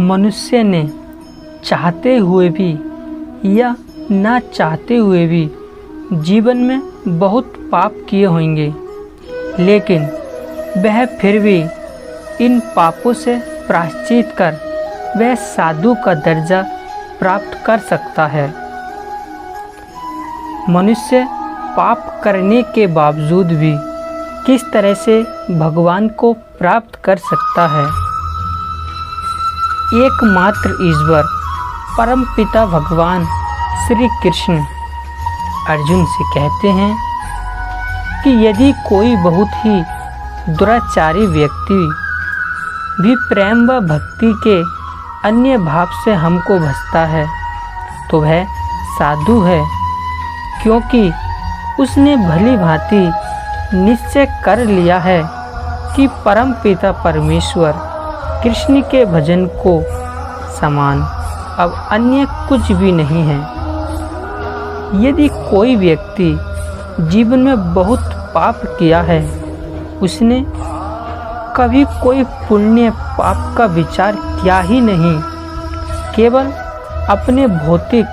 मनुष्य ने चाहते हुए भी या ना चाहते हुए भी जीवन में बहुत पाप किए होंगे, लेकिन वह फिर भी इन पापों से प्रायश्चित कर वह साधु का दर्जा प्राप्त कर सकता है। मनुष्य पाप करने के बावजूद भी किस तरह से भगवान को प्राप्त कर सकता है? एकमात्र ईश्वर परम पिता भगवान श्री कृष्ण अर्जुन से कहते हैं कि यदि कोई बहुत ही दुराचारी व्यक्ति भी प्रेम व भक्ति के अन्य भाव से हमको भजता है तो वह साधु है, क्योंकि उसने भली भांति निश्चय कर लिया है कि परम पिता परमेश्वर कृष्ण के भजन को समान अब अन्य कुछ भी नहीं है। यदि कोई व्यक्ति जीवन में बहुत पाप किया है, उसने कभी कोई पुण्य पाप का विचार किया ही नहीं, केवल अपने भौतिक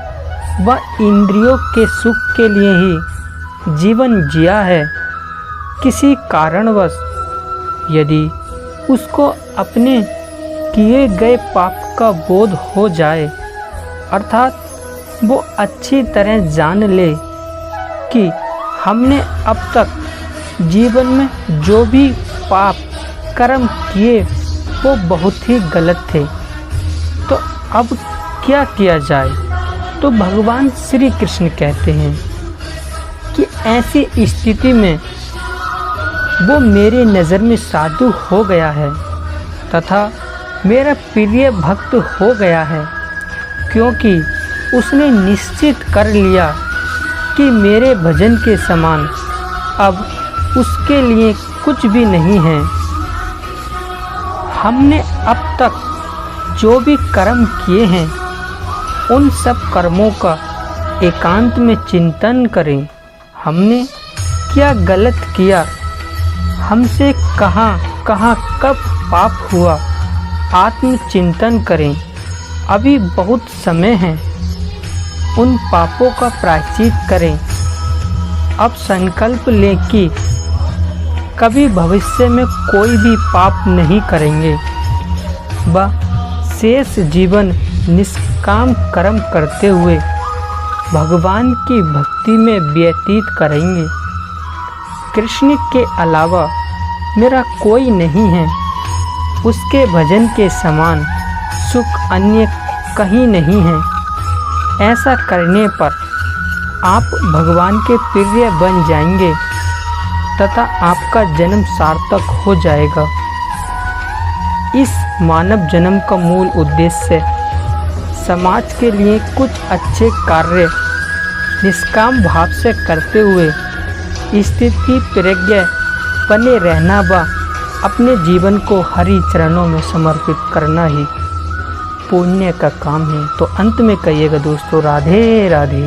व इंद्रियों के सुख के लिए ही जीवन जिया है। किसी कारणवश यदि उसको अपने किए गए पाप का बोध हो जाए, अर्थात वो अच्छी तरह जान ले कि हमने अब तक जीवन में जो भी पाप कर्म किए वो बहुत ही गलत थे, तो अब क्या किया जाए? तो भगवान श्री कृष्ण कहते हैं कि ऐसी स्थिति में वो मेरे नज़र में साधु हो गया है तथा मेरा प्रिय भक्त हो गया है, क्योंकि उसने निश्चित कर लिया कि मेरे भजन के समान अब उसके लिए कुछ भी नहीं है। हमने अब तक जो भी कर्म किए हैं उन सब कर्मों का एकांत में चिंतन करें। हमने क्या गलत किया, हमसे कहाँ कहाँ कब पाप हुआ, आत्मचिंतन करें। अभी बहुत समय है, उन पापों का प्रायश्चित करें। अब संकल्प लें कि कभी भविष्य में कोई भी पाप नहीं करेंगे व शेष जीवन निष्काम कर्म करते हुए भगवान की भक्ति में व्यतीत करेंगे। कृष्ण के अलावा मेरा कोई नहीं है, उसके भजन के समान सुख अन्य कहीं नहीं है। ऐसा करने पर आप भगवान के प्रिय बन जाएंगे तथा आपका जन्म सार्थक हो जाएगा। इस मानव जन्म का मूल उद्देश्य समाज के लिए कुछ अच्छे कार्य निष्काम भाव से करते हुए स्थिति प्रज्ञ बने रहना व अपने जीवन को हरि चरणों में समर्पित करना ही पुण्य का काम है। तो अंत में कहिएगा दोस्तों, राधे राधे।